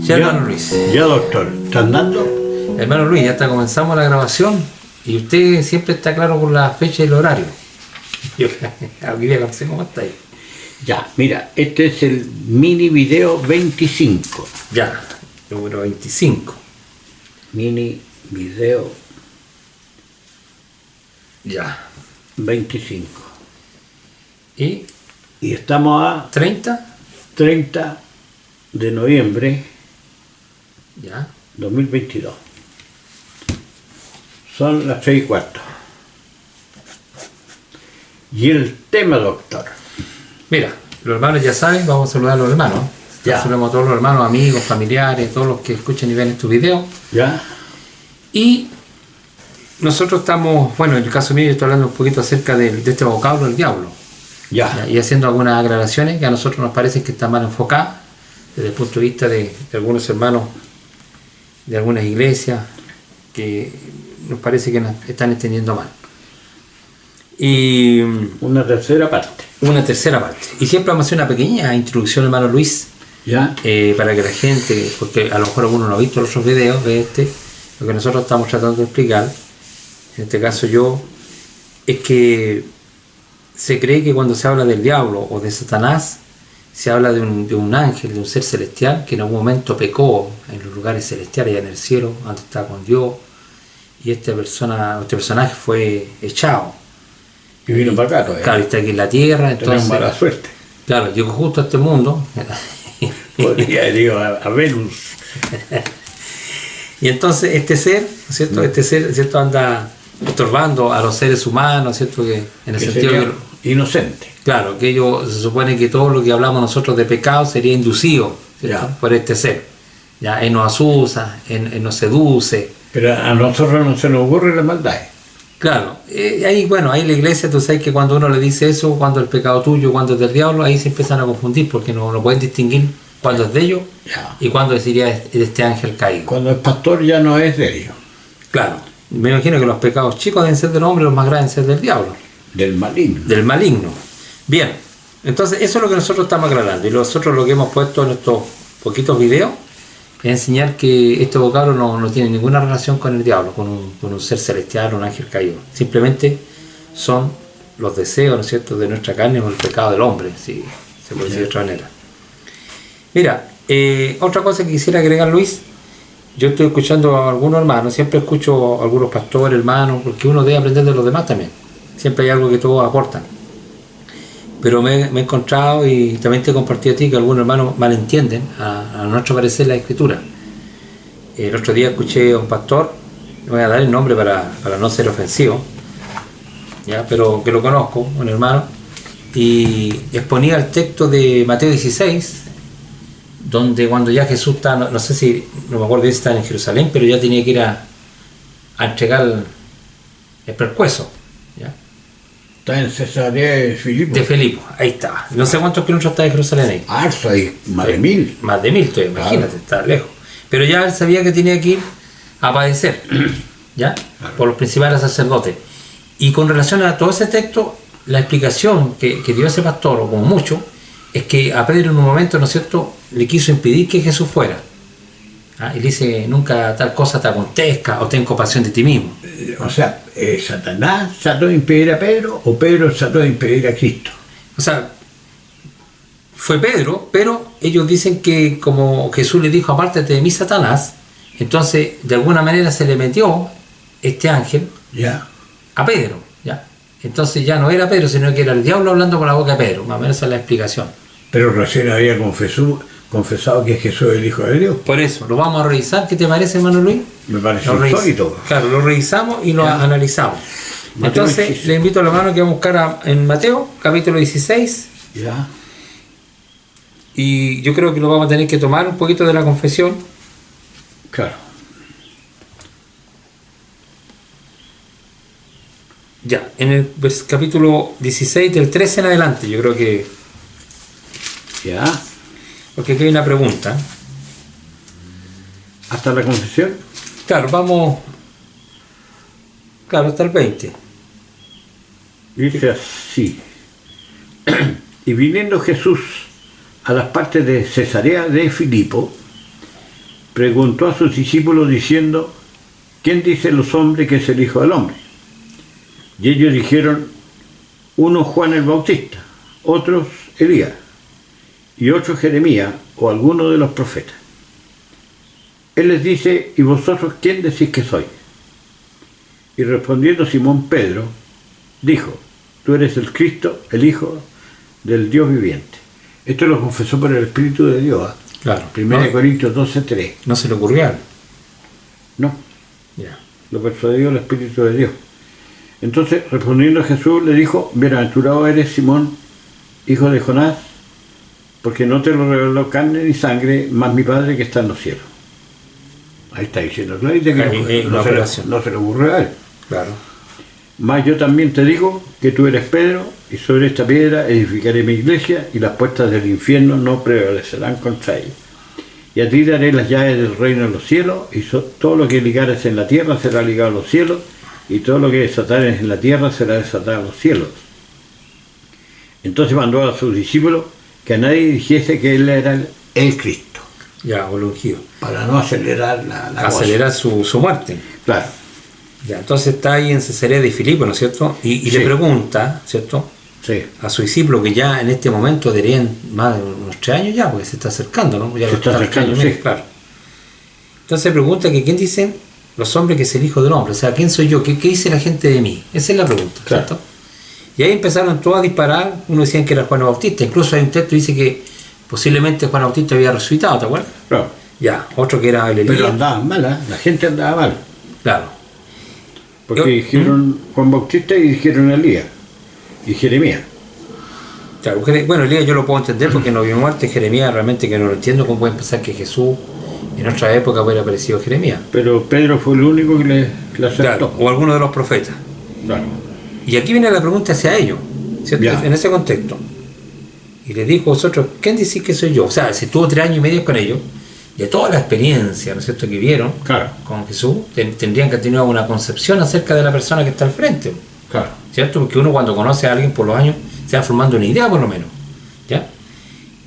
Ya, hermano Luis. Ya, doctor. ¿Están dando? Hermano Luis, ya está, comenzamos la grabación y usted siempre está claro con la fecha y el horario. Yo quería conocer cómo está ahí. Ya, mira, este es el mini video 25. Ya, número 25. Mini video Ya. 25. ¿Y estamos a 30? 30 de noviembre Ya. 2022. Son las 6:15. Y el tema, doctor. Mira, los hermanos ya saben, vamos a saludar a los hermanos. Ya. Saludamos a todos los hermanos, amigos, familiares, todos los que escuchan y ven estos videos. ¿Ya? Y nosotros estamos, bueno, en el caso mío yo estoy hablando un poquito acerca de este vocablo del diablo. Ya. Y haciendo algunas aclaraciones que a nosotros nos parece que están mal enfocadas desde el punto de vista de algunos hermanos de algunas iglesias que nos parece que nos están entendiendo mal. Y Una tercera parte. una tercera parte. Y siempre vamos a hacer una pequeña introducción, hermano Luis, ¿Ya? para que la gente, porque a lo mejor alguno no ha visto los otros videos de lo que nosotros estamos tratando de explicar, en este caso yo, es que se cree que cuando se habla del diablo o de Satanás, se habla de un ángel, de un ser celestial que en algún momento pecó en los lugares celestiales, allá en el cielo, antes estaba con Dios, y este personaje fue echado. Y vino para acá todavía. Claro, está aquí en la tierra, Tenemos entonces... mala suerte. Claro, llegó justo a este mundo. Podría haber ido a Venus. Y entonces este ser, ¿cierto? Este ser, ¿cierto? Anda estorbando a los seres humanos, ¿cierto? Que en el Que sentido sería que, inocente. claro, que ellos, se supone que todo lo que hablamos nosotros de pecado sería inducido, ¿cierto? Ya. Por este ser. Ya, él nos asusa, él nos seduce. Pero a nosotros no se nos ocurre la maldad. Claro, ahí, bueno, ahí la iglesia, tú sabes que cuando uno le dice eso, cuando es el pecado tuyo, cuando es del diablo, ahí se empiezan a confundir porque no pueden distinguir cuándo es de ellos Ya. y cuándo sería de este ángel caído. Cuando el pastor ya no es de ellos, Claro, me imagino que los pecados chicos deben ser del hombre, los más grandes deben ser del diablo, del maligno. del maligno. Bien, entonces eso es lo que nosotros estamos aclarando y nosotros lo que hemos puesto en estos poquitos videos es enseñar que este vocablo no tiene ninguna relación con el diablo, con un ser celestial, un ángel caído. Simplemente son los deseos, ¿no es cierto?, de nuestra carne o el pecado del hombre, si se puede decir de otra manera. Mira, otra cosa que quisiera agregar, Luis, yo estoy escuchando a algunos hermanos, siempre escucho a algunos pastores, hermanos, porque uno debe aprender de los demás también. Siempre hay algo que todos aportan. Pero me he encontrado y también te he compartido a ti que algunos hermanos malentienden a nuestro parecer la escritura. El otro día escuché a un pastor, no voy a dar el nombre para no ser ofensivo, ¿ya? Pero que lo conozco, un hermano, y exponía el texto de Mateo 16, donde cuando ya Jesús está, no sé si, no me acuerdo si está en Jerusalén, pero ya tenía que ir a entregar el pescuezo, ¿ya? Está en Cesarea de Filipo. De Filipo, ahí estaba. No sé cuántos kilómetros está de Jerusalén ahí. Eso hay más de 1000. Más de 1000, imagínate, Claro. está lejos. Pero ya él sabía que tenía que ir a padecer, ¿ya? Claro. Por los principales sacerdotes. Y con relación a todo ese texto, la explicación que dio ese pastor, o como mucho, es que a Pedro en un momento, ¿no es cierto?, le quiso impedir que Jesús fuera. ¿Ah? Y le dice, nunca tal cosa te acontezca, o ten compasión de ti mismo. O sea, Satanás trató de impedir a Pedro o Pedro trató de impedir a Cristo. O sea, fue Pedro, pero ellos dicen que como Jesús le dijo, apártate de mí, Satanás, entonces de alguna manera se le metió este ángel Ya. a Pedro, ¿ya? Entonces ya no era Pedro, sino que era el diablo hablando por la boca de Pedro, más o menos esa es la explicación. Pero recién había confesado que Jesús es el Hijo de Dios. Por eso, lo vamos a revisar, ¿qué te parece, hermano Luis? Me parece Lo insólito. Claro, lo revisamos y lo Ya. analizamos. Mateo Entonces, 16. le invito a los hermanos que vamos a buscar en Mateo, capítulo 16, Ya. y yo creo que lo vamos a tener que tomar un poquito de la confesión. Claro. Ya, en el capítulo 16, del 13 en adelante, yo creo que... Ya. Porque aquí hay una pregunta. Hasta la confesión. Claro, vamos... Claro, hasta el 20. Dice así. Y viniendo Jesús a las partes de Cesarea de Filipo, preguntó a sus discípulos diciendo: ¿quién dicen los hombres que es el Hijo del Hombre? Y ellos dijeron: unos Juan el Bautista, otros Elías, y otros Jeremías o alguno de los profetas. Él les dice: ¿y vosotros quién decís que soy? Y respondiendo Simón Pedro, dijo: tú eres el Cristo, el Hijo del Dios viviente. Esto lo confesó por el Espíritu de Dios. Claro. 1 Corintios 12:3. No se le ocurrió a él. No, Ya. lo persuadió el Espíritu de Dios. Entonces, respondiendo Jesús, le dijo: bienaventurado eres, Simón, hijo de Jonás, porque no te lo reveló carne ni sangre, más mi Padre que está en los cielos. Ahí está diciendo claramente que no se le ocurrió a él. Claro. Mas yo también te digo que tú eres Pedro, y sobre esta piedra edificaré mi iglesia, y las puertas del infierno no prevalecerán contra ella. Y a ti daré las llaves del reino de los cielos, y todo lo que ligares en la tierra será ligado a los cielos, y todo lo que desatares en la tierra será desatado a los cielos. Entonces mandó a sus discípulos que a nadie dijese que él era el Cristo. Ya, o el ungido. Para no acelerar la acelerar su muerte. Claro. Ya, entonces está ahí en Cesarea de Filipo, ¿no es cierto? Y Sí. le pregunta, ¿cierto? Sí. A su discípulo, que ya en este momento deberían más de unos 3 años ya, porque se está acercando, ¿no? Ya Se está acercando, años, sí. claro. Entonces pregunta que quién dicen los hombres que es el Hijo del Hombre, o sea, ¿quién soy yo? ¿Qué dice la gente de mí? Esa es la pregunta, Claro. ¿cierto? Y ahí empezaron todos a disparar, uno decían que era Juan Bautista, incluso hay un texto que dice que posiblemente Juan Bautista había resucitado, ¿te acuerdas? Claro. Ya, otro que era el Elías. Pero andaban mal, ¿eh? La gente andaba mal. Claro. Porque Yo- dijeron Juan Bautista y dijeron Elías y Jeremías. Claro, bueno, Elías yo lo puedo entender porque no vio muerte. Jeremías realmente que no lo entiendo cómo pueden pensar que Jesús en otra época hubiera aparecido Jeremías. Pero Pedro fue el único que le aceptó. Claro, o alguno de los profetas. Claro. Y aquí viene la pregunta hacia ellos, ¿cierto? Ya. En ese contexto. Y les dijo: vosotros, ¿quién decís que soy yo? O sea, si estuvo 3 años y medio con ellos, y a toda la experiencia, ¿no es cierto?, que vieron Claro. con Jesús, tendrían que tener una concepción acerca de la persona que está al frente, Claro. ¿cierto? Porque uno cuando conoce a alguien por los años se va formando una idea por lo menos, ¿ya?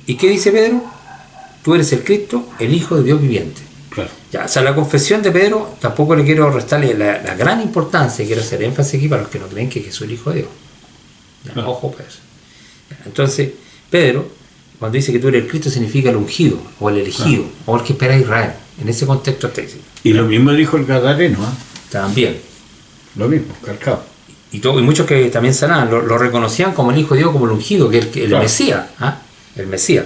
¿Y qué dice Pedro? Tú eres el Cristo, el Hijo de Dios viviente. Claro. Ya, o sea, la confesión de Pedro tampoco le quiero restarle la gran importancia, quiero hacer énfasis aquí para los que no creen que Jesús es el Hijo de Dios. Ya, Claro. ojo pues. Ya, entonces, Pedro, cuando dice que tú eres el Cristo, significa el ungido, o el elegido, o el que espera a Israel. En ese contexto está diciendo. Y lo mismo dijo el Gadareno, ¿eh? También. Lo mismo, calcado. Y muchos que también sanaban, lo reconocían como el Hijo de Dios, como el ungido, que el Claro. Mesías. ¿Ah? El Mesías.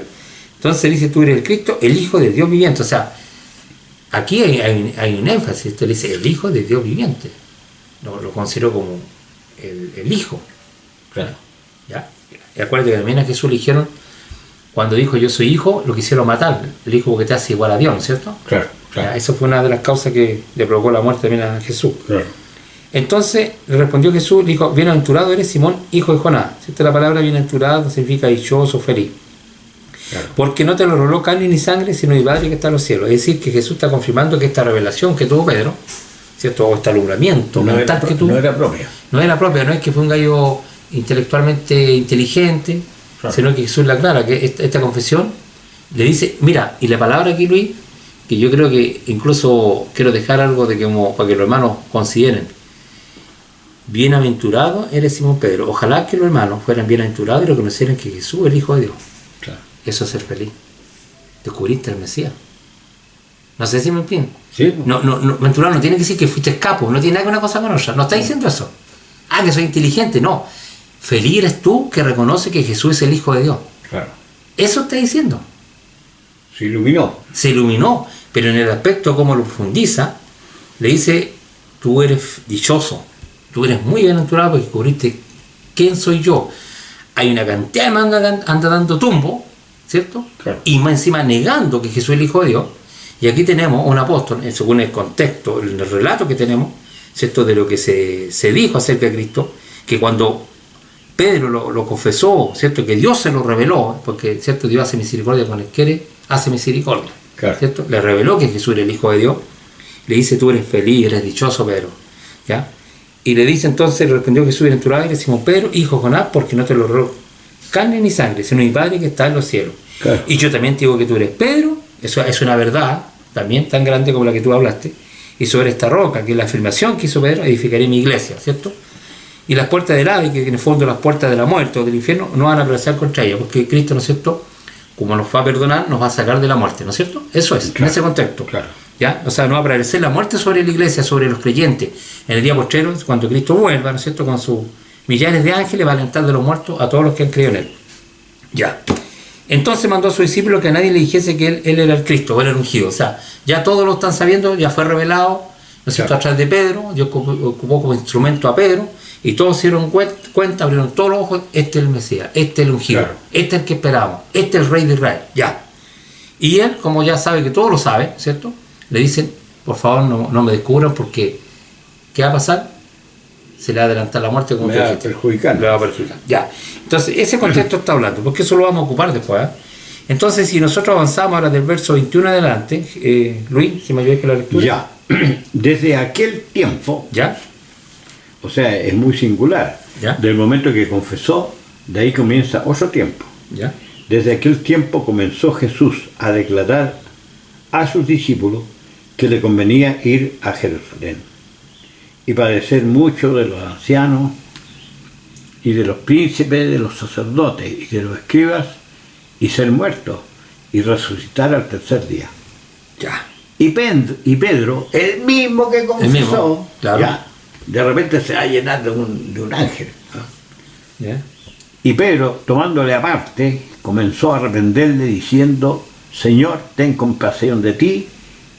Entonces dice: tú eres el Cristo, el Hijo de Dios viviente. O sea, aquí hay un énfasis. Esto le dice: el Hijo de Dios viviente. Lo considero como el Hijo. Claro. ¿Ya? Y acuérdate que también a Jesús le dijeron, cuando dijo yo soy hijo, lo quisieron matar. Le dijo: porque te hace igual a Dios, ¿no es cierto? Claro. Ya, Claro. eso fue una de las causas que le provocó la muerte también a Jesús. Claro. Entonces le respondió Jesús, le dijo: bienaventurado eres Simón, hijo de Jonás. Esta la palabra bienaventurado significa dichoso, feliz. Claro. Porque no te lo reveló carne ni sangre, sino mi Padre que está en los cielos. Es decir, que Jesús está confirmando que esta revelación que tuvo Pedro, ¿cierto? O este alumbramiento No mental era, que tuvo, no era propia. no era propia, no es que fue un gallo intelectualmente inteligente, Claro. sino que Jesús la aclara, que esta confesión le dice, mira, y la palabra aquí, Luis, que yo creo que incluso quiero dejar algo de que como para que los hermanos consideren. Bienaventurado eres Simón Pedro. Ojalá que los hermanos fueran bienaventurados y reconocieran que Jesús es el Hijo de Dios. Claro. Eso es ser feliz. Descubriste el Mesías. No sé si me entienden. Sí. No, Venturado no tiene que decir que fuiste capo, no tiene nada que una cosa con otra. No está diciendo eso. Ah, que soy inteligente, no. Feliz eres tú que reconoce que Jesús es el Hijo de Dios. Claro. Eso está diciendo. Se iluminó. Se iluminó, pero en el aspecto como lo profundiza, le dice: tú eres dichoso, tú eres muy bienaventurado porque descubriste quién soy yo. Hay una cantidad de manga que anda dando tumbo, ¿cierto? Claro. Y más encima negando que Jesús es el Hijo de Dios. Y aquí tenemos un apóstol, según el contexto, el relato que tenemos, ¿cierto? De lo que se dijo acerca de Cristo, que cuando Pedro lo confesó, ¿cierto? Que Dios se lo reveló, porque, ¿cierto? Dios hace misericordia con el que quiere, hace misericordia, Claro. ¿cierto? Le reveló que Jesús era el Hijo de Dios. Le dice: tú eres feliz, eres dichoso, Pedro, ¿ya? Y le dice entonces, le respondió Jesús: bienaventurado eres Simón Pedro, hijo de Jonás, porque no te lo reveló carne ni sangre, sino mi Padre que está en los cielos. Claro. Y yo también te digo que tú eres Pedro, eso es una verdad, también tan grande como la que tú hablaste, y sobre esta roca, que es la afirmación que hizo Pedro, edificaré mi iglesia, ¿cierto? Y las puertas del Hades, que en el fondo las puertas de la muerte o del infierno, no van a prevalecer contra ella, porque Cristo, ¿no es cierto?, como nos va a perdonar, nos va a sacar de la muerte, ¿no es cierto? Eso es, claro, en ese contexto. Claro. ¿Ya? O sea, no va a prevalecer la muerte sobre la iglesia, sobre los creyentes. En el día postrero, cuando Cristo vuelva, ¿no es cierto?, con sus millares de ángeles, va a alentar de los muertos a todos los que han creído en él. Ya. Entonces mandó a su discípulo que a nadie le dijese que él era el Cristo, o era el ungido. O sea, ya todos lo están sabiendo, ya fue revelado, ¿no es cierto?, claro, atrás de Pedro, Dios ocupó como instrumento a Pedro, y todos se dieron cuenta, abrieron todos los ojos, este es el Mesías, este es el ungido, claro, este es el que esperábamos, este es el rey de Israel, ya. Y él, como ya sabe que todo lo sabe, ¿cierto?, le dicen, por favor no me descubran porque, ¿qué va a pasar? Se le va a adelantar la muerte, como me va a perjudicar. Le va a perjudicar. Ya. Entonces, ese contexto está hablando, porque eso lo vamos a ocupar después. ¿Eh? Entonces, si nosotros avanzamos ahora del verso 21 adelante, Luis, si me ayudas con la lectura. Ya, desde aquel tiempo, ¿Ya? o sea, es muy singular, ¿Ya? del momento que confesó, de ahí comienza otro tiempo. ¿Ya? Desde aquel tiempo comenzó Jesús a declarar a sus discípulos que le convenía ir a Jerusalén y padecer mucho de los ancianos y de los príncipes, de los sacerdotes y de los escribas, y ser muerto y resucitar al tercer día. Ya. Y Pedro, el mismo que confesó, mismo, claro. ya, de repente se va a llenar de un ángel. ¿No? ¿Ya? Y Pedro, tomándole aparte, comenzó a reprenderle diciendo: Señor, ten compasión de ti,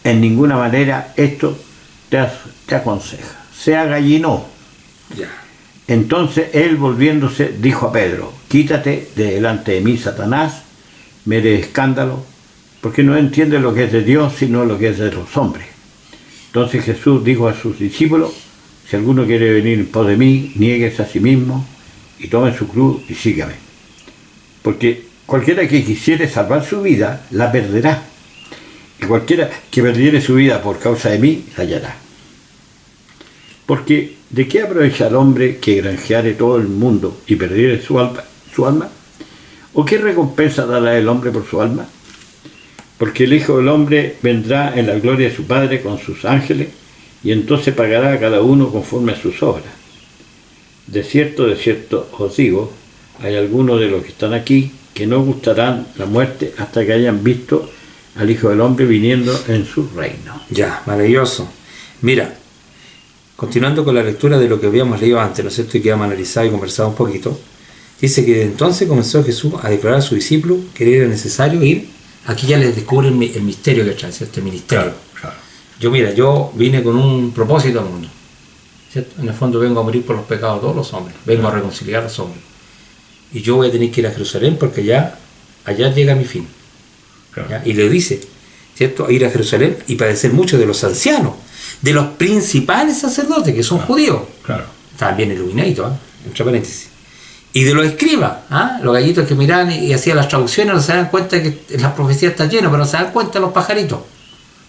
en ninguna manera esto te aconseja. Se agallinó. Ya. Entonces él, volviéndose, dijo a Pedro: Quítate de delante de mí, Satanás, me eres escándalo, porque no entiendes lo que es de Dios, sino lo que es de los hombres. Entonces Jesús dijo a sus discípulos: Si alguno quiere venir en pos de mí, niéguese a sí mismo y tome su cruz y sígame. Porque cualquiera que quisiere salvar su vida, la perderá. Y cualquiera que perdiere su vida por causa de mí, la hallará. Porque ¿de qué aprovecha el hombre que granjeare todo el mundo y perdiere su alma? ¿O qué recompensa dará el hombre por su alma? Porque el Hijo del Hombre vendrá en la gloria de su Padre con sus ángeles, y entonces pagará a cada uno conforme a sus obras. De cierto os digo, hay algunos de los que están aquí que no gustarán la muerte hasta que hayan visto al Hijo del Hombre viniendo en su reino. Ya, maravilloso. Mira, continuando con la lectura de lo que habíamos leído antes, ¿no es cierto?, y que habíamos analizado y conversado un poquito, dice que entonces comenzó Jesús a declarar a sus discípulos que era necesario ir. Aquí ya les descubre el misterio que trae, ¿cierto?, el ministerio. Claro. Yo vine con un propósito al mundo, ¿cierto? En el fondo vengo a morir por los pecados de todos los hombres, vengo a reconciliar a los hombres. Y yo voy a tener que ir a Jerusalén porque allá llega mi fin. Claro. ¿Ya? Y le dice, ¿cierto?, a ir a Jerusalén y padecer mucho de los ancianos, de los principales sacerdotes, que son judíos. Claro. Estaban bien iluminaditos, entre paréntesis. Y de los escribas, los gallitos que miraban y hacían las traducciones, no se dan cuenta que las profecías están llenas, pero no se dan cuenta los pajaritos.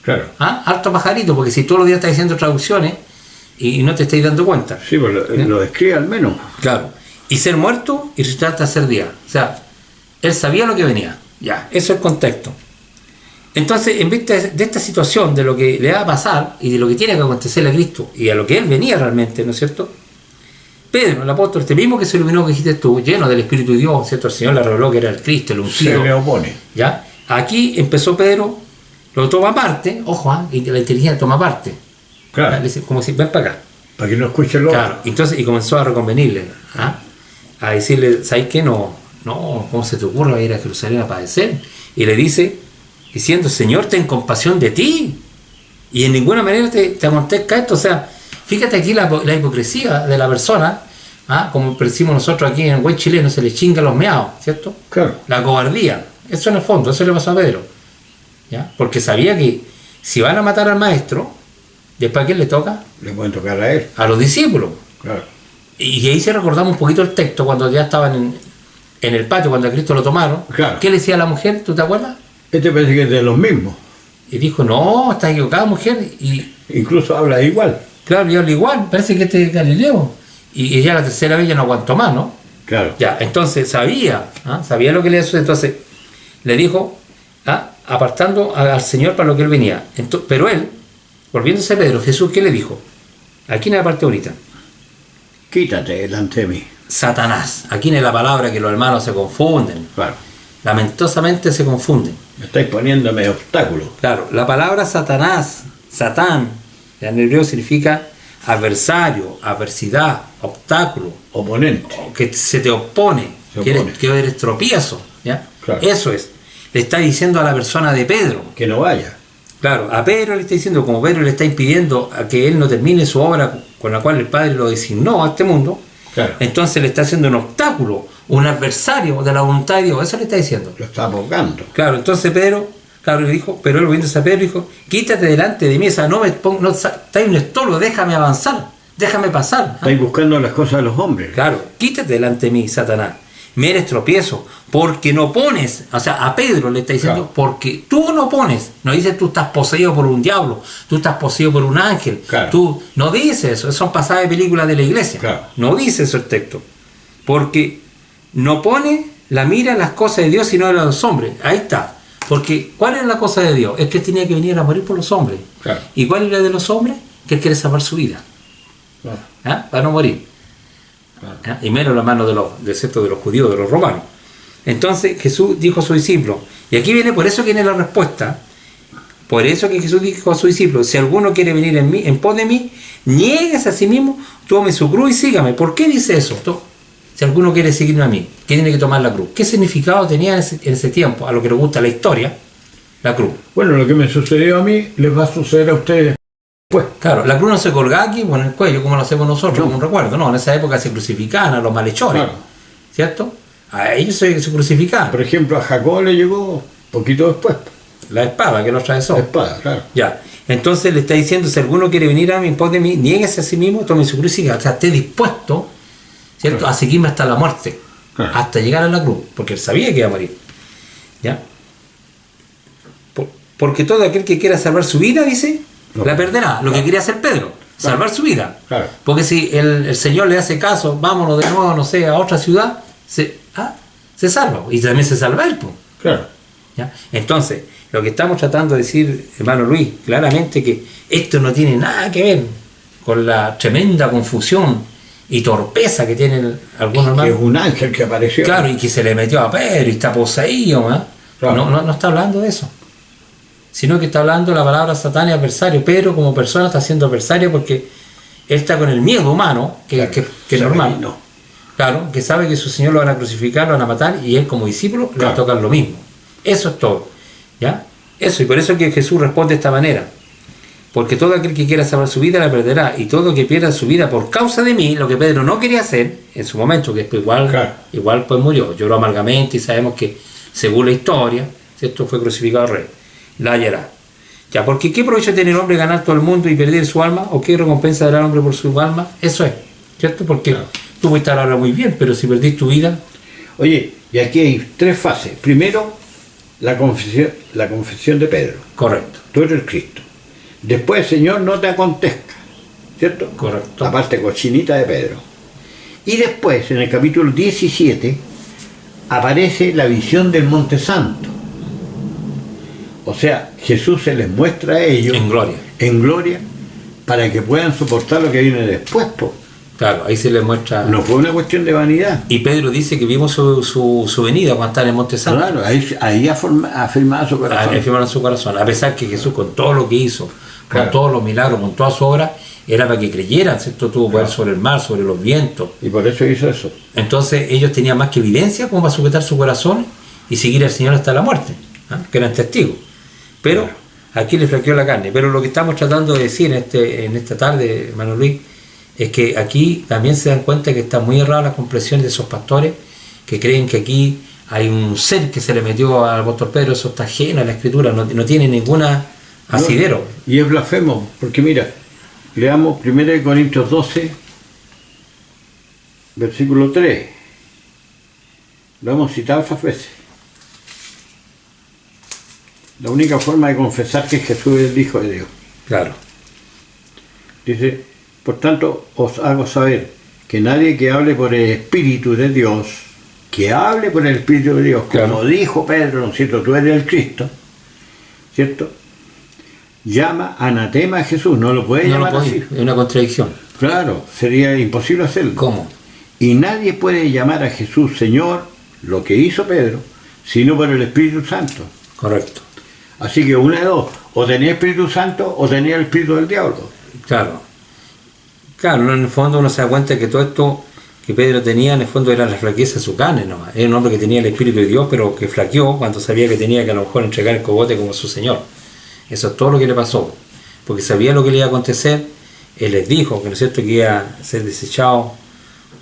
Claro. Harto pajarito, porque si todos los días estás diciendo traducciones y no te estáis dando cuenta. Sí, pues lo describe al menos. Claro. Y ser muerto y resucitar al tercer día. O sea, él sabía lo que venía. Ya, eso es el contexto. Entonces, en vista de esta situación, de lo que le va a pasar y de lo que tiene que acontecerle a Cristo y a lo que él venía realmente, ¿no es cierto?, Pedro, el apóstol, este mismo que se iluminó, que dijiste tú, lleno del Espíritu de Dios, ¿cierto?, el Señor le reveló que era el Cristo, el ungido. Se le opone. ¿Ya? Aquí empezó Pedro, lo toma aparte, ojo, y la inteligencia toma parte. Claro. Le dice, como si, ven para acá. Para que no escuche el otro. Claro, entonces, y comenzó a reconvenirle, a decirle, ¿sabes qué? No, ¿cómo se te ocurre ir a Jerusalén a padecer? Y le dice, diciendo, Señor, ten compasión de ti, y en ninguna manera te acontezca esto. O sea, fíjate aquí la hipocresía de la persona, como decimos nosotros aquí en el buen chileno, se le chinga los meados, ¿cierto? Claro. La cobardía, eso en el fondo, eso le pasó a Pedro, ¿ya? Porque sabía que si van a matar al maestro, ¿después a quién le toca? Le pueden tocar a él. A los discípulos. Claro. Y ahí se recordamos un poquito el texto, cuando ya estaban en el patio, cuando a Cristo lo tomaron. Claro. ¿Qué le decía a la mujer? ¿Tú te acuerdas? Este parece que es de los mismos. Y dijo, no, está equivocada, mujer. Y Incluso habla igual. claro, yo hablo igual, parece que este es Galileo. Y ya la tercera vez ya no aguantó más, ¿no? Claro. Ya, entonces sabía lo que le hizo. Entonces le dijo, apartando al Señor para lo que él venía. Pero él, volviéndose a Pedro, Jesús, ¿qué le dijo? Aquí en la parte bonita. Quítate delante de mí. Satanás. Aquí en la palabra que los hermanos se confunden. Claro. Lamentosamente se confunden. Me estáis poniéndome obstáculos. Claro, la palabra Satanás, Satán, en hebreo significa adversario, adversidad, obstáculo, Oponente. que se te opone, que eres tropiezo. ¿Ya? Claro. Eso es. Le está diciendo a la persona de Pedro. Que no vaya. Claro, a Pedro le está diciendo, como Pedro le está impidiendo a que él no termine su obra con la cual el Padre lo designó a este mundo, Claro. entonces le está haciendo un obstáculo, un adversario de la voluntad de Dios. Eso le está diciendo. Lo está abogando. Claro, entonces Pedro, claro, le dijo, pero él volviéndose a Pedro dijo, quítate delante de mí, o sea, no me pongo, no, está un estorbo, déjame avanzar, déjame pasar. Estáis buscando las cosas de los hombres. Claro, quítate delante de mí, Satanás. Me eres tropiezo, porque no pones, o sea, a Pedro le está diciendo, Claro. porque tú no pones, no dice tú estás poseído por un diablo, tú estás poseído por un ángel, Claro. tú no dice eso, son pasadas de películas de la iglesia, Claro. no dice eso el texto, porque no pone la mira en las cosas de Dios sino en las de los hombres, ahí está, porque ¿cuál es la cosa de Dios? Es que él tenía que venir a morir por los hombres, Claro. ¿y cuál es la de los hombres? Que él quiere salvar su vida, Claro. ¿ah? Para no morir. Claro. ¿Ah? Y menos la mano de los judíos, de los romanos. Entonces Jesús dijo a su discípulo, y aquí viene, por eso viene la respuesta, por eso que Jesús dijo a su discípulo, si alguno quiere venir en pos de mí, niéguese a sí mismo, tome su cruz y sígame. ¿Por qué dice eso? Si alguno quiere seguirme a mí, ¿qué tiene que tomar la cruz? ¿Qué significado tenía en ese tiempo, a lo que nos gusta la historia, la cruz? Bueno, lo que me sucedió a mí les va a suceder a ustedes. Pues, Claro, la cruz no se colgaba aquí en el cuello como lo hacemos nosotros, No. como un recuerdo. No, en esa época se crucificaban a los malhechores, claro. ¿cierto? A ellos se crucificaban. Por ejemplo, a Jacob le llegó poquito después. La espada que nos trae La eso. espada, claro. Ya. Entonces le está diciendo, si alguno quiere venir a mí en pos de mí, niéguese a sí mismo, tome su cruz y siga. O sea, esté dispuesto, ¿cierto?, Claro. a seguirme hasta la muerte, Claro. hasta llegar a la cruz, porque él sabía que iba a morir. ¿Ya? Porque todo aquel que quiera salvar su vida, dice, No. la perderá. Lo que quería hacer Pedro, salvar su vida. Claro. Porque si el Señor le hace caso, vámonos de nuevo, no sé, a otra ciudad, se salva. Y también se salva él, pues. Claro. ¿Ya? Entonces, lo que estamos tratando de decir, hermano Luis, claramente que esto no tiene nada que ver con la tremenda confusión y torpeza que tienen algunos Que hermanos. es un ángel que apareció. Claro, y que se le metió a Pedro y está poseído, ¿eh? Claro. No está hablando de eso. Sino que está hablando la palabra Satán y adversario. Pedro como persona está siendo adversario porque él está con el miedo humano, que Claro. es normal. No. Claro, que sabe que su Señor lo van a crucificar, lo van a matar, y él como discípulo le va a Claro. tocar lo mismo. Eso es todo. ¿Ya? Eso, y por eso es que Jesús responde de esta manera. Porque todo aquel que quiera salvar su vida la perderá, y todo que pierda su vida por causa de mí, lo que Pedro no quería hacer en su momento, que después igual pues murió, lloró amargamente, y sabemos que según la historia, ¿cierto?, fue crucificado al rey, la hallará. Ya, porque ¿qué provecho tiene el hombre ganar todo el mundo y perder su alma? ¿O qué recompensa dará el hombre por su alma? Eso es, ¿cierto? Porque Claro. tú puedes estar ahora muy bien, pero si perdís tu vida, Oye, y aquí hay tres fases. Primero, la confesión de Pedro. correcto, Tú eres el Cristo. Después, Señor, no te acontezca. ¿Cierto? correcto. La parte cochinita de Pedro. Y después, en el capítulo 17, aparece la visión del Monte Santo. O sea, Jesús se les muestra a ellos En gloria. para que puedan soportar lo que viene después. Po. Claro, ahí se le muestra. No fue una cuestión de vanidad. Y Pedro dice que vimos su venida cuando está en el Monte Santo. Claro, ahí afirmaba su corazón. Afirmaron en su corazón. A pesar que Jesús, con todo lo que hizo, con Claro. todos los milagros, con toda su obra, era para que creyeran, ¿cierto? Tuvo poder Claro. sobre el mar, sobre los vientos. Y por eso hizo eso. Entonces ellos tenían más que evidencia como para sujetar su corazón y seguir al Señor hasta la muerte, ¿ah? Que eran testigos. Pero Claro. aquí le flaqueó la carne. Pero lo que estamos tratando de decir en esta tarde, hermano Luis, es que aquí también se dan cuenta que está muy errada la comprensión de esos pastores que creen que aquí hay un ser que se le metió al apóstol Pedro. Eso está ajeno a la Escritura, no tiene ninguna asidero. No, y es blasfemo, porque mira, leamos 1 Corintios 12, versículo 3. Lo hemos citado esas veces. La única forma de confesar que Jesús es el Hijo de Dios. Claro, Dice, por tanto, os hago saber que nadie que hable por el Espíritu de Dios, que hable por el Espíritu de Dios, como Claro. dijo Pedro, ¿no es cierto?, tú eres el Cristo, ¿cierto? Llama anatema a Jesús, no lo puede No lo llamar puede, así. es una contradicción. Claro, sería imposible hacerlo. ¿Cómo? Y nadie puede llamar a Jesús Señor, lo que hizo Pedro, sino por el Espíritu Santo. Correcto. Así que una de dos, o tenía Espíritu Santo o tenía el Espíritu del diablo. Claro. Claro, en el fondo uno se da cuenta que todo esto que Pedro tenía, en el fondo era la flaqueza de su carne nomás. Era un hombre que tenía el Espíritu de Dios, pero que flaqueó cuando sabía que tenía que a lo mejor entregar el cogote como su Señor. Eso es todo lo que le pasó. Porque sabía lo que le iba a acontecer. Él les dijo que, ¿no es cierto?, que iba a ser desechado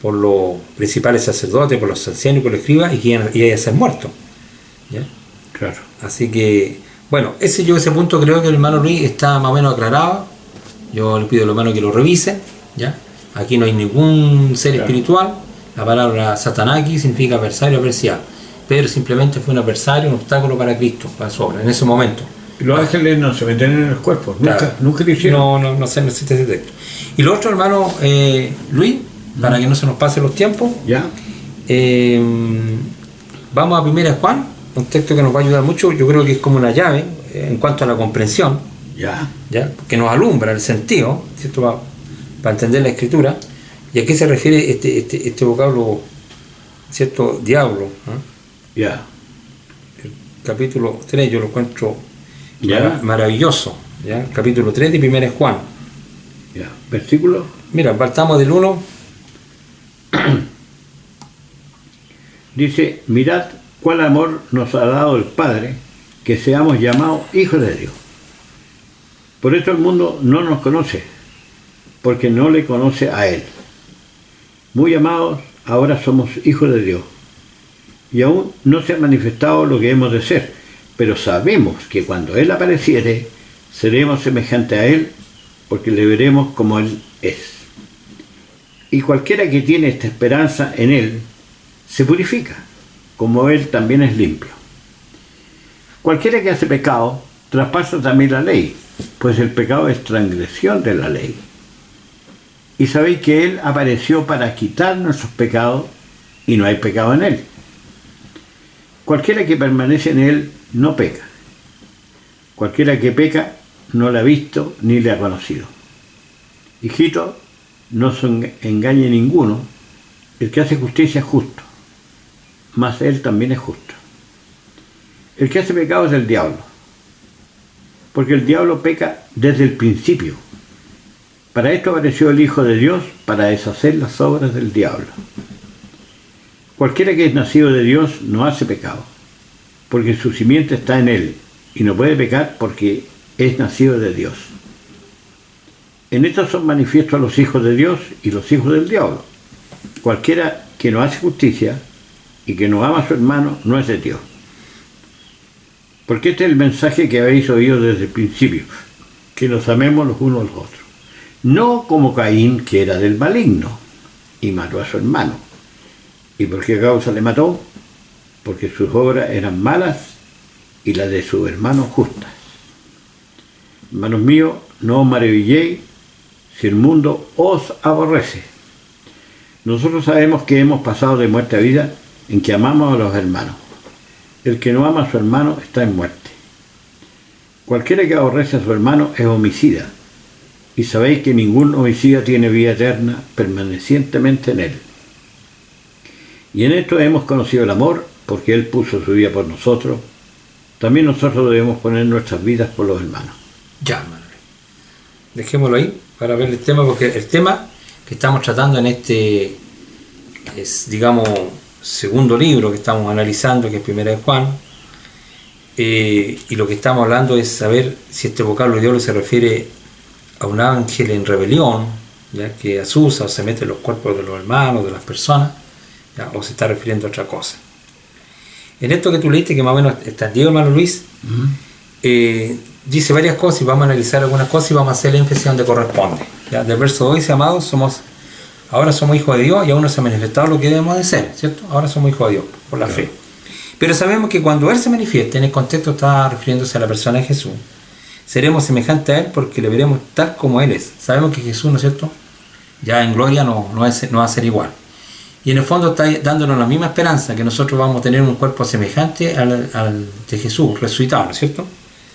por los principales sacerdotes, por los ancianos y por los escribas, y que iba a ser muerto. ¿Ya? Claro. Así que, bueno, ese punto creo que el hermano Luis está más o menos aclarado. Yo le pido a los hermanos que lo revisen, ¿ya? Aquí no hay ningún ser espiritual. La palabra Satanás aquí significa adversario, adversidad. Pedro simplemente fue un adversario, un obstáculo para Cristo, para su obra, en ese momento. Los ángeles no se meten en los cuerpos, Claro. nunca lo hicieron. No necesita ese texto. Y lo otro, hermano Luis, para que no se nos pasen los tiempos, ¿Ya? vamos a 1 Juan, un texto que nos va a ayudar mucho. Yo creo que es como una llave en cuanto a la comprensión, ¿Ya? que nos alumbra el sentido, ¿cierto? Para entender la escritura. ¿Y a qué se refiere este vocablo, ¿cierto? Diablo, ¿eh? ¿Ya? El capítulo 3 yo lo encuentro ¿Ya? maravilloso, ¿ya? Capítulo 3 de 1 Juan. ¿Ya? ¿Versículo? Mira, partamos del 1. Dice, mirad cuál amor nos ha dado el Padre, que seamos llamados hijos de Dios. Por esto el mundo no nos conoce, porque no le conoce a Él. Muy amados, ahora somos hijos de Dios. Y aún no se ha manifestado lo que hemos de ser, pero sabemos que cuando Él apareciere, seremos semejantes a Él, porque le veremos como Él es. Y cualquiera que tiene esta esperanza en Él, se purifica, como Él también es limpio. Cualquiera que hace pecado, traspasa también la ley, pues el pecado es transgresión de la ley. Y sabéis que Él apareció para quitar nuestros pecados, y no hay pecado en Él. Cualquiera que permanece en Él no peca. Cualquiera que peca no le ha visto ni le ha conocido. Hijitos, no se engañe ninguno, el que hace justicia es justo, mas Él también es justo. El que hace pecado es del diablo, porque el diablo peca desde el principio. Para esto apareció el Hijo de Dios, para deshacer las obras del diablo. Cualquiera que es nacido de Dios no hace pecado, porque su simiente está en Él, y no puede pecar porque es nacido de Dios. En esto son manifiestos los hijos de Dios y los hijos del diablo. Cualquiera que no hace justicia y que no ama a su hermano no es de Dios. Porque este es el mensaje que habéis oído desde el principio, que nos amemos los unos a los otros. No como Caín, que era del maligno, y mató a su hermano. ¿Y por qué causa le mató? Porque sus obras eran malas y las de su hermano justas. Hermanos míos, no os maravilléis si el mundo os aborrece. Nosotros sabemos que hemos pasado de muerte a vida en que amamos a los hermanos. El que no ama a su hermano está en muerte. Cualquiera que aborrece a su hermano es homicida, y sabéis que ningún homicida tiene vida eterna permanecientemente en él. Y en esto hemos conocido el amor, porque Él puso su vida por nosotros. También nosotros debemos poner nuestras vidas por los hermanos. Ya, hermano. Dejémoslo ahí para ver el tema, porque el tema que estamos tratando en este, es, digamos, segundo libro que estamos analizando, que es 1 Juan, y lo que estamos hablando es saber si este vocablo de diablo se refiere a un ángel en rebelión, ya que asusa o se mete en los cuerpos de los hermanos, de las personas, ya, o se está refiriendo a otra cosa. En esto que tú leíste, que más o menos está Diego, hermano Luis, dice varias cosas y vamos a analizar algunas cosas y vamos a hacer la énfasis donde corresponde. ¿Ya? Del verso 2 dice, amados, ahora somos hijos de Dios y aún no se ha manifestado lo que debemos de ser, ¿cierto? Ahora somos hijos de Dios, por la fe. Pero sabemos que cuando Él se manifieste, en el contexto está refiriéndose a la persona de Jesús, seremos semejantes a Él porque le veremos tal como Él es. Sabemos que Jesús, ¿no es cierto?, ya en gloria no va a ser igual. Y en el fondo está dándonos la misma esperanza, que nosotros vamos a tener un cuerpo semejante al de Jesús, resucitado, ¿no es cierto?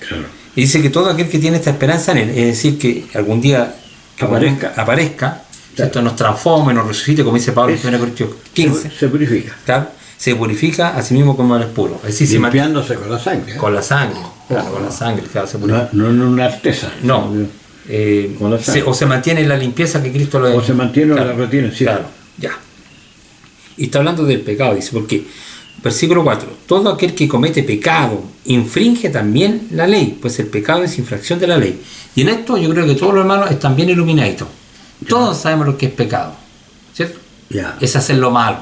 Claro. Y dice que todo aquel que tiene esta esperanza en él, es decir, que algún día aparezca, ¿cierto? Nos transforme, nos resucite, como dice Pablo en 1 Corintios 15. Se purifica. Claro, se purifica a sí mismo como él es puro. Es decir, limpiándose con la sangre. Con la sangre, claro, con la sangre, claro, se purifica. No en una artesa. No. O se mantiene en la limpieza que Cristo lo ha. O se mantiene claro, o la retiene, sí. Claro, ya. Y está hablando del pecado, dice, porque, versículo 4, todo aquel que comete pecado infringe también la ley, pues el pecado es infracción de la ley. Y en esto yo creo que todos los hermanos están bien iluminados. Todos sabemos lo que es pecado, ¿cierto? Ya. Es hacer lo malo,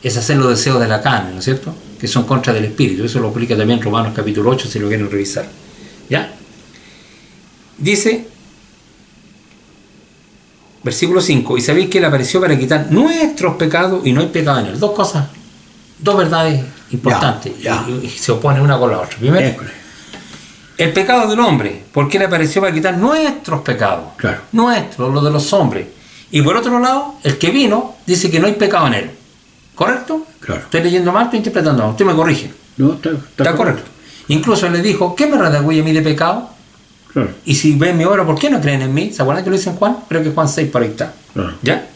es hacer los deseos de la carne, ¿no es cierto? Que son contra del espíritu. Eso lo explica también Romanos capítulo 8, si lo quieren revisar. ¿Ya? Dice, versículo 5, y sabéis que Él apareció para quitar nuestros pecados y no hay pecado en Él. Dos cosas, dos verdades importantes, y se oponen una con la otra. Primero, el pecado del hombre, porque Él apareció para quitar nuestros pecados, claro, nuestros, los de los hombres. Y por otro lado, el que vino dice que no hay pecado en Él. ¿Correcto? Claro. Estoy leyendo mal, estoy interpretando mal. Usted me corrige. No, está correcto. Incluso Él le dijo, ¿qué me redarguye a mí de pecado? Claro. Y si ven mi obra, ¿por qué no creen en mí? ¿Se acuerdan que lo dice en Juan? Creo que Juan 6 por ahí está. Claro. ¿Ya?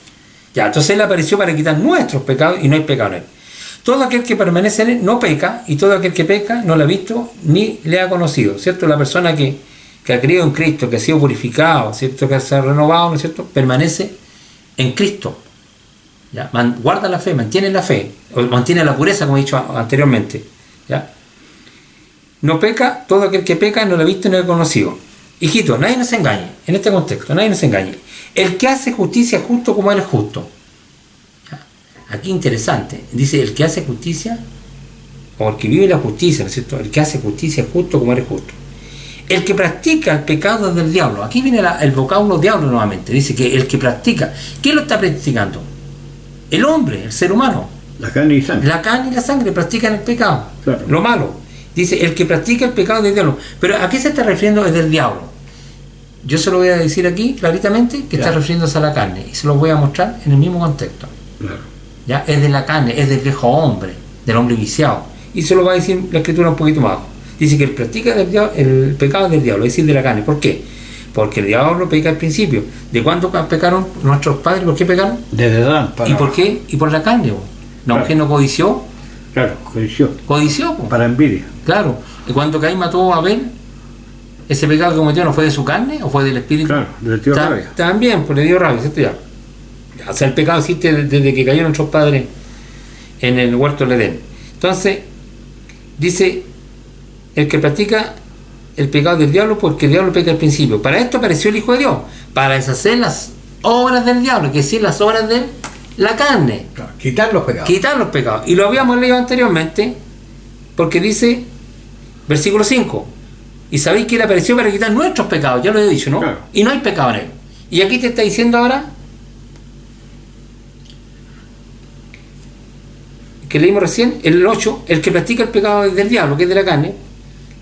Entonces Él apareció para quitar nuestros pecados y no hay pecado en Él. Todo aquel que permanece en Él no peca, y todo aquel que peca no lo ha visto ni le ha conocido, ¿cierto? La persona que ha creído en Cristo, que ha sido purificado, ¿cierto? Que se ha renovado, ¿no es cierto? Permanece en Cristo. ¿Ya? Guarda la fe, mantiene la fe, o mantiene la pureza, como he dicho anteriormente. ¿Ya? No peca, todo aquel que peca no lo ha visto ni lo ha conocido. Hijito, nadie nos engañe, en este contexto, nadie nos engañe. El que hace justicia es justo como Él es justo. ¿Ya? Aquí interesante, dice el que hace justicia, o el que vive la justicia, ¿no es cierto? El que hace justicia es justo como Él es justo. El que practica el pecado es del diablo. Aquí viene el vocablo diablo nuevamente. Dice que el que practica, ¿quién lo está practicando? El hombre, el ser humano. La carne y sangre. La carne y la sangre practican el pecado, claro, lo malo. Dice, el que practica el pecado es del diablo. Pero ¿a qué se está refiriendo? Es del diablo. Yo se lo voy a decir aquí claritamente que está refiriéndose a la carne. Y se lo voy a mostrar en el mismo contexto. Claro. ¿Ya? Es de la carne, es del viejo hombre, del hombre viciado. Y se lo va a decir la escritura un poquito más abajo. Dice que el practica el pecado es del diablo, es decir, de la carne. ¿Por qué? Porque el diablo peca al principio. ¿De cuándo pecaron nuestros padres? ¿Por qué pecaron? Desde Adán. ¿Y por qué? Y por la carne. ¿La mujer no codició? Claro, codició. Codició. Para envidia. Claro. ¿Y cuando Caín mató a Abel, ese pecado que cometió no fue de su carne o fue del espíritu? Claro, le dio rabia. También, pues le dio rabia, ¿cierto? Ya. O sea, el pecado existe desde que cayeron nuestros padres en el huerto del Edén. Entonces, dice, el que practica el pecado del diablo, porque el diablo peca al principio. Para esto apareció el Hijo de Dios, para deshacer las obras del diablo, que es decir, las obras de la carne. Claro, quitar los pecados. Quitar los pecados. Y lo habíamos leído anteriormente, porque dice, versículo 5, y sabéis que Él apareció para quitar nuestros pecados, ya lo he dicho, ¿no? Claro. Y no hay pecado en Él. Y aquí te está diciendo ahora, que leímos recién, el 8, el que practica el pecado es del diablo, que es de la carne,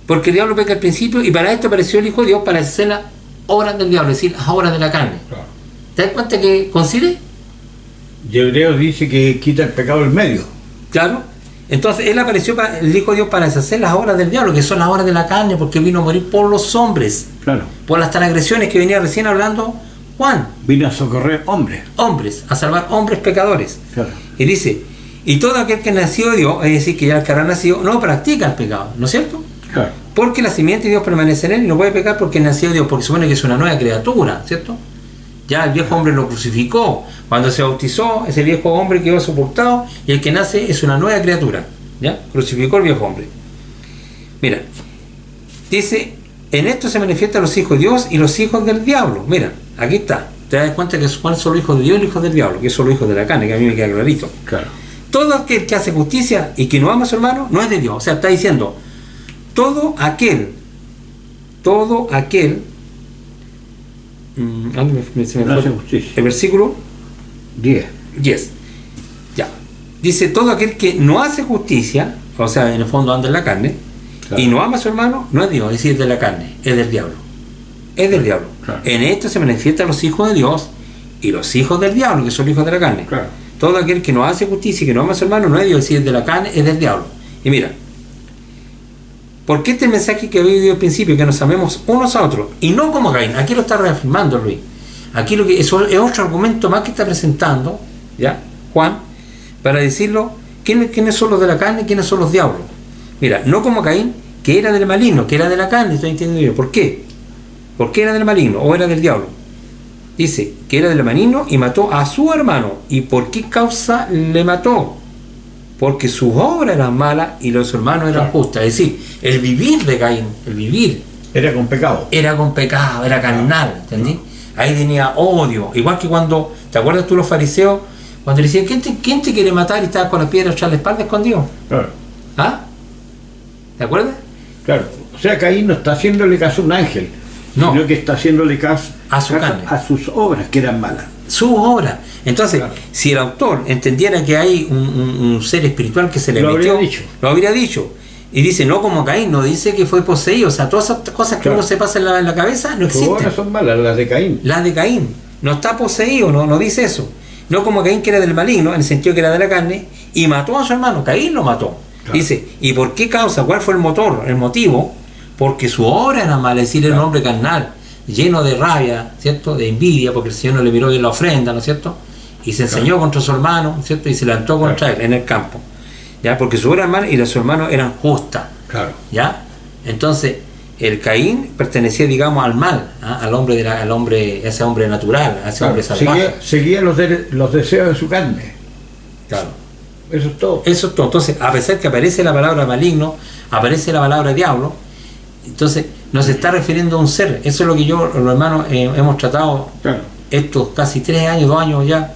porque el diablo peca al principio, y para esto apareció el Hijo de Dios para hacer las obras del diablo, es decir, las obras de la carne. Claro. ¿Te das cuenta que coincide? Y Hebreos dice que quita el pecado del medio. Claro. Entonces Él apareció, el Hijo de Dios, para deshacer las obras del diablo, que son las obras de la carne, porque vino a morir por los hombres, Claro. por las transgresiones que venía recién hablando Juan. Vino a socorrer hombres. Hombres, a salvar hombres pecadores. Claro. Y dice, y todo aquel que nació de Dios, es decir, que ya el que habrá nacido, no practica el pecado, ¿no es cierto? Claro. Porque la simiente de Dios permanece en él y no puede pecar porque nació de Dios, porque supone que es una nueva criatura, ¿cierto? Ya el viejo hombre lo crucificó. Cuando se bautizó, ese viejo hombre quedó soportado y el que nace es una nueva criatura. ¿Ya? Crucificó el viejo hombre. Mira, dice, en esto se manifiestan los hijos de Dios y los hijos del diablo. Mira, aquí está. Te das cuenta que cuáles son los hijos de Dios y los hijos del diablo, que son los hijos de la carne, que a mí me queda clarito. Claro. Todo aquel que hace justicia y que no ama a su hermano no es de Dios. O sea, está diciendo, todo aquel, se me No fue hace justicia. el versículo 10. 10. Ya. Dice, todo aquel que no hace justicia, o sea, en el fondo anda en la carne, Claro. y no ama a su hermano, no es Dios, es decir, es de la carne, es del diablo. Es del diablo. Claro. En esto se manifiestan los hijos de Dios y los hijos del diablo, que son hijos de la carne. Claro. Todo aquel que no hace justicia y que no ama a su hermano, no es Dios, es decir, es de la carne, es del diablo. Y mira, Porque este es el mensaje que había oído al principio, que nos amemos unos a otros, y no como Caín. Aquí lo está reafirmando Luis. Aquí eso es otro argumento más que está presentando, ¿ya? Juan, para decirlo, ¿quiénes son los de la carne y quiénes son los diablos? Mira, no como Caín, que era del maligno, que era de la carne, estoy entendiendo yo. ¿Por qué? ¿Por qué era del maligno o era del diablo? Dice que era del maligno y mató a su hermano. ¿Y por qué causa le mató? Porque sus obras eran malas y los hermanos eran justas. Es decir, el vivir de Caín, el vivir, era con pecado, era carnal, ¿entendí? Ahí tenía odio. Igual que cuando, ¿te acuerdas tú los fariseos? Cuando le decían, ¿quién te quiere matar? Y estaba con la piedra tras la espalda escondido. Claro. ¿Ah? ¿Te acuerdas? Claro. O sea, Caín no está haciéndole caso a un ángel, sino que está haciéndole caso a su carne, a sus obras que eran malas. Sus obras. Entonces, claro, si el autor entendiera que hay un ser espiritual que se le metió, lo habría dicho. Y dice, no como Caín, no dice que fue poseído. O sea, todas esas cosas que uno se pasa en la cabeza no existen. Sus obras son malas, las de Caín. Las de Caín. No está poseído, no dice eso. No como Caín, que era del maligno, en el sentido que era de la carne, y mató a su hermano. Caín lo mató. Claro. Dice, ¿y por qué causa? ¿Cuál fue el motivo? Porque su obra era mala, es decir, era un hombre carnal, lleno de rabia, ¿cierto? De envidia, porque el Señor no le miró bien la ofrenda, ¿no es cierto? Y se enseñó contra su hermano, ¿cierto? Y se levantó contra él en el campo, ¿ya? Porque su obra era mala y las de su hermano eran justas, ¿ya? Entonces, el Caín pertenecía, digamos, al mal, ¿ah? al hombre, a ese hombre natural, a ese hombre salvaje. Seguía los deseos de su carne. Claro. Eso es todo. Eso es todo. Entonces, a pesar que aparece la palabra maligno, aparece la palabra diablo, entonces nos está refiriendo a un ser. Eso es lo que yo, los hermanos, hemos tratado estos casi 2 años ya,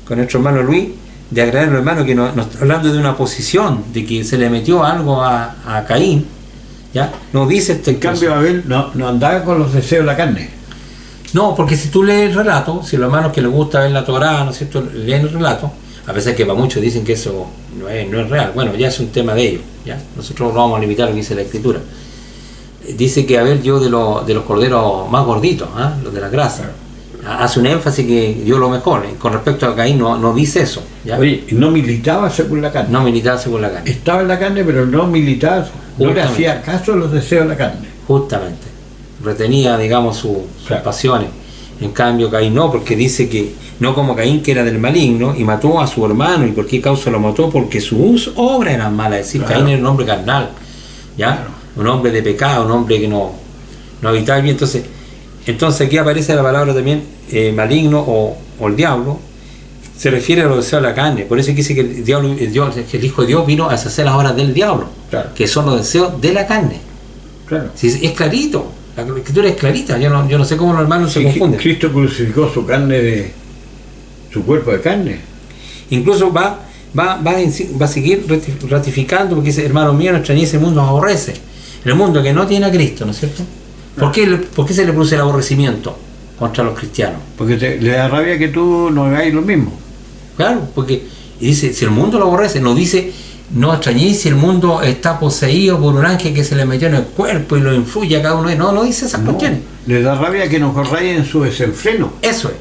con nuestro hermano Luis, de aclarar a los hermanos que nos está hablando de una posición, de que se le metió algo a Caín, ¿ya? No dice este. En cambio, Abel no andaba con los deseos de la carne. No, porque si tú lees el relato, si los hermanos que les gusta ver la Torá, ¿no es cierto?, leen el relato, a pesar que para muchos dicen que eso no es real, bueno, ya es un tema de ellos, ¿ya? Nosotros no vamos a limitar lo que dice la Escritura. Dice que Abel dio de los corderos más gorditos, los de la grasa. Hace un énfasis que dio lo mejor. Con respecto a Caín no dice eso, ¿ya? Oye, no militaba según la carne. No militaba según la carne. Estaba en la carne, pero no militaba. Ahora hacía caso a los deseos de la carne. Justamente. Retenía, digamos, sus pasiones. En cambio, Caín no, porque dice que no como Caín, que era del maligno, y mató a su hermano. ¿Y por qué causa lo mató? Porque sus obras eran malas. Es decir, Caín era un hombre carnal, ¿ya? Un hombre de pecado, un hombre que no habitaba bien. Entonces aquí aparece la palabra también maligno o el diablo, se refiere a los deseos de la carne. Por eso dice que el Hijo de Dios vino a hacer las obras del diablo, que son los deseos de la carne. Si es clarito, la Escritura es clarita. Yo no sé cómo los hermanos se confunden. Cristo crucificó su carne, su cuerpo de carne. Incluso va a seguir ratificando, porque dice, hermano mío, no extrañéis, el mundo os aborrece. El mundo que no tiene a Cristo, ¿no es cierto? ¿Por qué se le produce el aborrecimiento contra los cristianos? Porque le da rabia que tú no hagáis lo mismo. Claro, porque y dice, si el mundo lo aborrece, no dice, no extrañéis si el mundo está poseído por un ángel que se le metió en el cuerpo y lo influye a cada uno. No dice esas cuestiones. Le da rabia que nos corráis en su desenfreno. Eso es.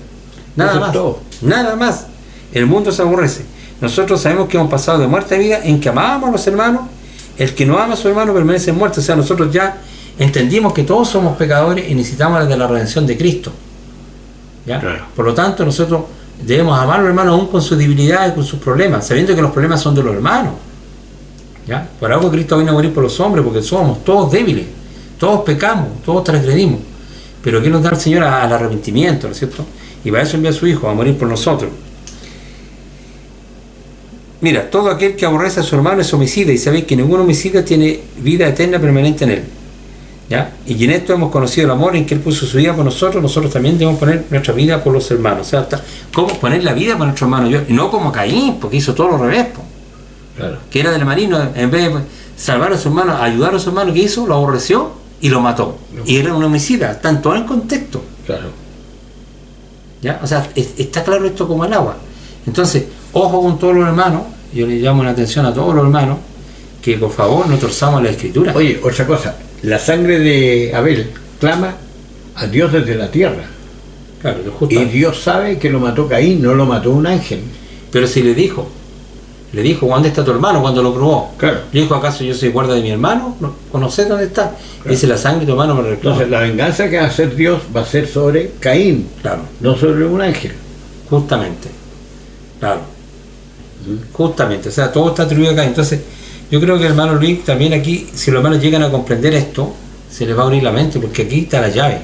Nada más. Nada más. El mundo se aborrece. Nosotros sabemos que hemos pasado de muerte a vida en que amábamos a los hermanos. El que no ama a su hermano permanece muerto. O sea, nosotros ya entendimos que todos somos pecadores y necesitamos de la redención de Cristo, ¿ya? Claro. Por lo tanto, nosotros debemos amar a los hermanos aún con sus debilidades, con sus problemas, sabiendo que los problemas son de los hermanos, ¿ya? Por algo Cristo vino a morir por los hombres, porque somos todos débiles, todos pecamos, todos transgredimos. Pero ¿qué nos da el Señor al arrepentimiento, ¿no es cierto? Y para eso envía a su Hijo a morir por nosotros. Mira, todo aquel que aborrece a su hermano es homicida, y sabéis que ningún homicida tiene vida eterna permanente en él, ¿ya? Y en esto hemos conocido el amor en que Él puso su vida por nosotros también debemos poner nuestra vida por los hermanos. O sea, ¿cómo poner la vida por nuestros hermanos? Y no como Caín, porque hizo todo lo revés, claro. Que era del marino, en vez de salvar a su hermano, ayudar a su hermano, ¿qué hizo? Lo aborreció y lo mató. No. Y era un homicida, están todos en contexto. Claro. ¿Ya? O sea, está claro esto como el agua. Entonces, ojo con todos los hermanos, yo le llamo la atención a todos los hermanos, que por favor no torzamos la Escritura. Oye, otra cosa, la sangre de Abel clama a Dios desde la tierra. Claro, y Dios sabe que lo mató Caín, no lo mató un ángel. Pero si le dijo, Le dijo, ¿dónde está tu hermano? Cuando lo probó. Claro. Le dijo, ¿acaso yo soy guarda de mi hermano? No, ¿conocés dónde está? Claro. Dice, la sangre de tu hermano me reclama. Entonces la venganza que va a hacer Dios va a ser sobre Caín, Claro, no sobre un ángel. justamente. Claro. Justamente, o sea, todo está atribuido acá. Entonces, yo creo que el hermano Luis también aquí, si los hermanos llegan a comprender esto, se les va a abrir la mente, porque aquí está la llave.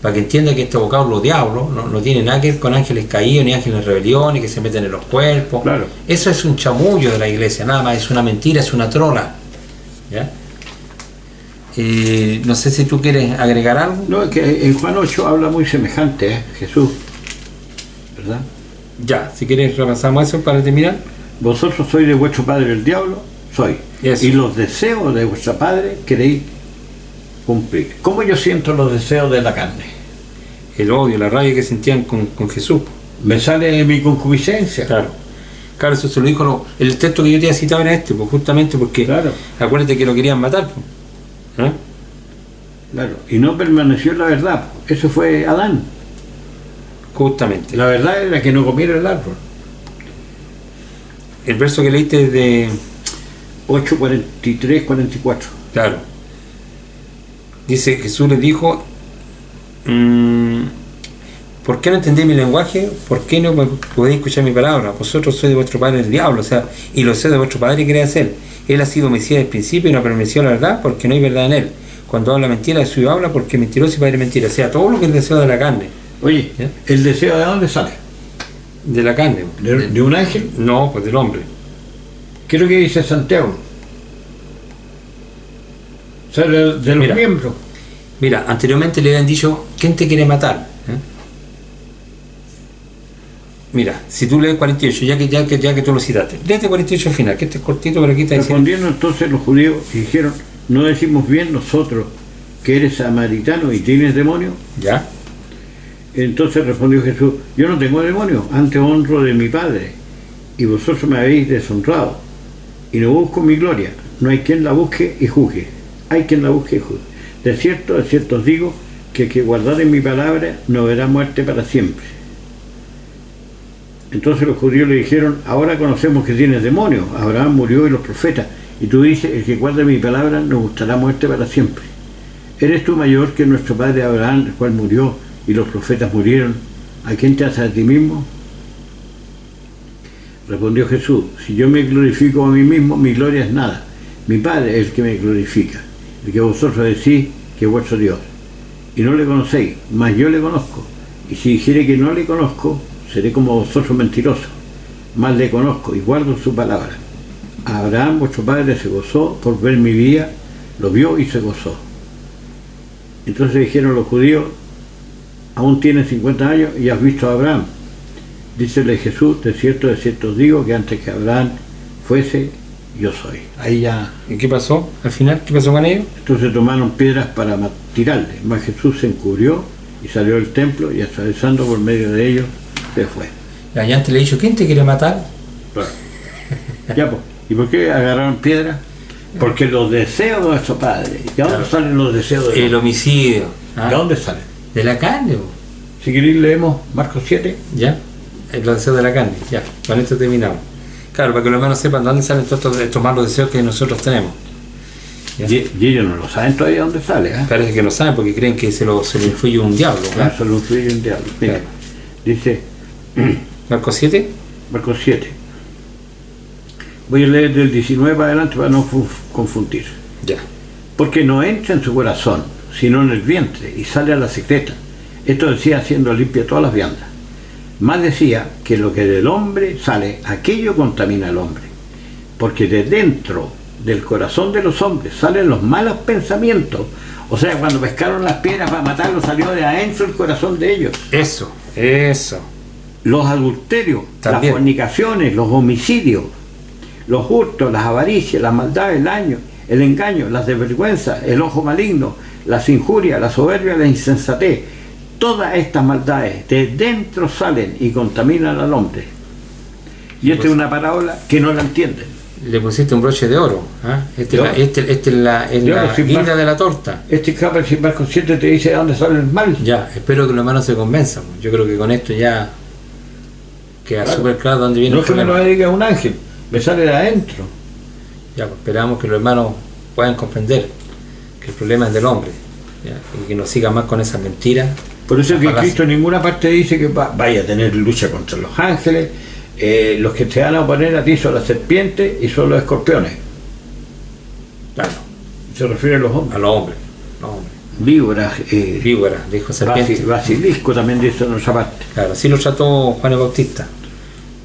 Para que entienda que este vocablo diablo no tiene nada que ver con ángeles caídos, ni ángeles en rebelión, ni que se meten en los cuerpos. Claro. Eso es un chamullo de la iglesia, nada más, es una mentira, es una trola. ¿Ya? No sé si tú quieres agregar algo. No, es que en Juan 8 habla muy semejante, Jesús, ¿verdad? Ya, si quieres repasamos eso para terminar. Vosotros sois de vuestro padre el diablo, soy. Eso. Y los deseos de vuestro padre queréis cumplir. ¿Cómo yo siento los deseos de la carne? El odio, la rabia que sentían con Jesús. Me sale mi concupiscencia. Claro. Claro, eso se lo dijo el texto que yo te había citado era este, pues justamente porque Claro. acuérdate que lo querían matar. Pues. ¿Eh? Claro. Y no permaneció en la verdad. Eso fue Adán. Justamente. La verdad era que no comiera el árbol. El verso que leíste es de... 8:43, 44. Claro. Dice, Jesús les dijo, ¿por qué no entendéis mi lenguaje? ¿Por qué no podéis escuchar mi palabra? Vosotros sois de vuestro padre el diablo, o sea, y lo sé de vuestro padre que quiere hacer. Él ha sido Mesías desde el principio y no permaneció la verdad porque no hay verdad en él. Cuando habla mentira, de suyo habla porque es mentiroso y padre mentira. O sea, todo lo que es el deseo de la carne. Oye, ¿Ya? ¿el deseo de dónde sale? De la carne. ¿De un ángel? No, pues del hombre. ¿Qué es lo que dice Santiago? Sale de los Mira. miembros. Mira, anteriormente le habían dicho, ¿quién te quiere matar? ¿Eh? Mira, si tú lees 48, ya que tú lo citaste, léete 48 al final, que este es cortito, pero aquí está diciendo... Respondiendo entonces los judíos y dijeron, ¿no decimos bien nosotros que eres samaritano y tienes demonio? ¿Ya? Entonces respondió Jesús, yo no tengo demonio, antes honro de mi Padre, y vosotros me habéis deshonrado, y no busco mi gloria, no hay quien la busque y juzgue, hay quien la busque y juzgue. De cierto os digo, que el que guardare mi palabra no verá muerte para siempre. Entonces los judíos le dijeron, ahora conocemos que tienes demonio, Abraham murió y los profetas, y tú dices, el que guarde mi palabra no gustará muerte para siempre. ¿Eres tú mayor que nuestro padre Abraham, el cual murió y los profetas murieron? ¿A quién te haces a ti mismo? Respondió Jesús, si yo me glorifico a mí mismo, mi gloria es nada. Mi Padre es el que me glorifica, el que vosotros decís que es vuestro Dios. Y no le conocéis, mas yo le conozco. Y si dijere que no le conozco, seré como vosotros mentirosos. Mas le conozco y guardo su palabra. Abraham, vuestro padre, se gozó por ver mi día, lo vio y se gozó. Entonces dijeron los judíos, aún tienes 50 años y has visto a Abraham. Dícele Jesús, de cierto os digo que antes que Abraham fuese, yo soy. Ahí ya. ¿Y qué pasó? Al final, ¿qué pasó con ellos? Entonces tomaron piedras para tirarle. Mas Jesús se encubrió y salió del templo y atravesando por medio de ellos, se fue. Y antes le he dicho, ¿quién te quiere matar? Claro. Ya, pues. ¿Y por qué agarraron piedras? Porque los deseos de nuestro Padre. ¿De dónde salen los deseos de El homicidio. ¿Ah? ¿De dónde salen? De la carne. Po. Si queréis leemos Marcos 7. ¿Ya? Los deseos de la carne. Ya, con esto terminamos. Claro, para que los hermanos sepan de dónde salen todos estos malos deseos que nosotros tenemos. ¿Ya? Y ellos no lo saben todavía dónde sale. Parece que no saben porque creen que se lo influye un diablo. Claro, se lo influye un diablo. Mira, Claro. dice Marcos 7. Marcos 7. Voy a leer del 19 para adelante para no confundir. Ya. Porque no entra en su corazón, sino en el vientre, y sale a la secreta. Esto decía haciendo limpia todas las viandas. Más decía que lo que del hombre sale, aquello contamina al hombre. Porque de dentro del corazón de los hombres salen los malos pensamientos. O sea, cuando pescaron las piedras para matarlo, salió de adentro el corazón de ellos. Eso. Los adulterios, También. las fornicaciones, los homicidios, los hurtos, las avaricias, las maldades, el engaño, las desvergüenzas, el ojo maligno, las injurias, la soberbia, la insensatez. Todas estas maldades de dentro salen y contaminan al hombre. Y esta es una parábola que no la entienden. Le pusiste un broche de oro. ¿Ah? Este Yo- es la Yo, sin guinda más- de la torta. Este capítulo sin Marcos 7 te dice de dónde sale el mal. Ya, espero que los hermanos se convenzan. Yo creo que con esto ya queda Claro. súper claro dónde viene No el es que me lo problema. diga un ángel, me sale de adentro. Ya, pues esperamos que los hermanos puedan comprender que el problema es del hombre, ¿ya? Y que no sigan más con esas mentiras. Por eso es que Ojalá Cristo en ninguna parte dice que vaya a tener lucha contra los ángeles, los que te van a oponer a ti son las serpientes y son los escorpiones. Claro, Se refiere a los hombres. a los hombres. Los hombres. Víboras, Víbora, dijo serpiente. basilisco también dice en otra parte. Claro, así lo trató Juan el Bautista.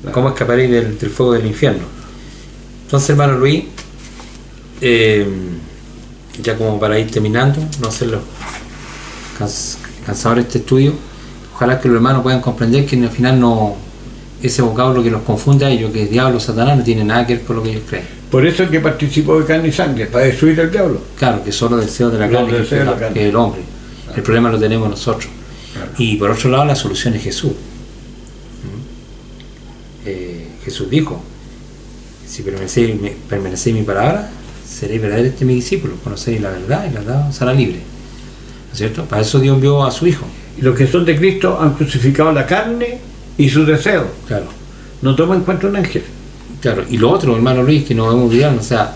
Claro. ¿Cómo escaparéis del fuego del infierno? Entonces, hermano Luis, ya como para ir terminando, no hacerlo cansador este estudio, ojalá que los hermanos puedan comprender que al final no, ese vocablo que los confunde a ellos, que es diablo, Satanás, no tiene nada que ver con lo que ellos creen. Por eso es que participó de carne y sangre, para destruir al diablo. Claro, que son los deseos de la Los carne, que deseos de la carne. es el hombre. Claro. El problema lo tenemos nosotros. Claro. Y por otro lado, la solución es Jesús. Jesús dijo: si permanecéis en mi palabra, seréis verdaderamente mis discípulos, conoceréis la verdad y la verdad os hará libre. ¿No es cierto? Para eso Dios envió a su Hijo. Y los que son de Cristo han crucificado la carne y sus deseos. Claro, No toma en cuenta un ángel. claro. Y lo otro, hermano Luis, que no debemos olvidar, o sea,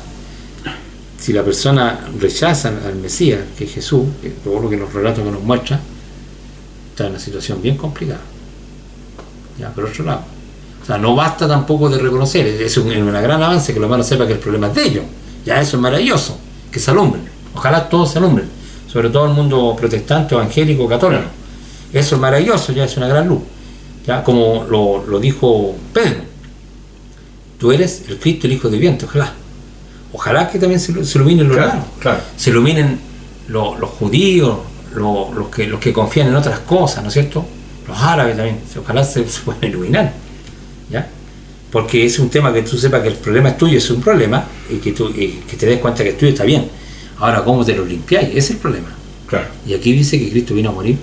si la persona rechaza al Mesías, que es Jesús, que todo lo que los relatos que nos muestra, está en una situación bien complicada. Ya, por otro lado. O sea, no basta tampoco de reconocer, es un gran avance que los hermanos sepan que el problema es de ellos. Ya eso es maravilloso, que se alumbren. Ojalá todos se alumbren, sobre todo el mundo protestante, evangélico, católico. Eso es maravilloso, ya es una gran luz. Ya, como lo dijo Pedro, tú eres el Cristo, el Hijo de Dios, ojalá. Ojalá que también se iluminen los hermanos. Claro. Se iluminen los judíos, los que confían en otras cosas, ¿no es cierto? Los árabes también, ojalá se puedan iluminar, ¿ya? Porque es un tema que tú sepas que el problema es tuyo, es un problema, y que te des cuenta que el tuyo está bien. Ahora, ¿cómo te lo limpiáis? Ese es el problema. Claro. Y aquí dice que Cristo vino a morir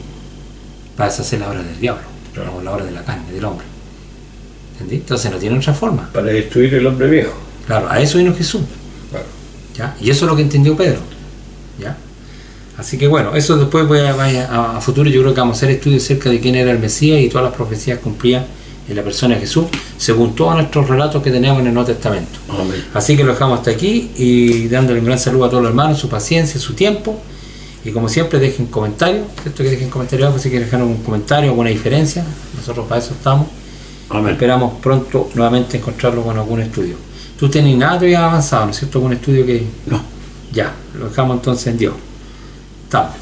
para deshacer la obra del diablo, Claro. o la obra de la carne, del hombre. ¿Entendí? Entonces no tiene otra forma. Para destruir el hombre viejo. Claro, a eso vino Jesús. Claro. ¿Ya? Y eso es lo que entendió Pedro. ¿Ya? Así que bueno, eso después a futuro yo creo que vamos a hacer estudios acerca de quién era el Mesías y todas las profecías cumplían en la persona de Jesús, según todos nuestros relatos que tenemos en el Nuevo Testamento. Amén. Así que lo dejamos hasta aquí y dándole un gran saludo a todos los hermanos, su paciencia, su tiempo. Y como siempre, dejen comentarios, ¿cierto? Que dejen comentarios abajo si quieren dejar un comentario, alguna diferencia. Nosotros para eso estamos. Amén. Esperamos pronto nuevamente encontrarlo con algún estudio. Tú tenés nada todavía avanzado, ¿no es cierto? ¿Algún estudio que...? No. Ya, lo dejamos entonces en Dios. Estamos.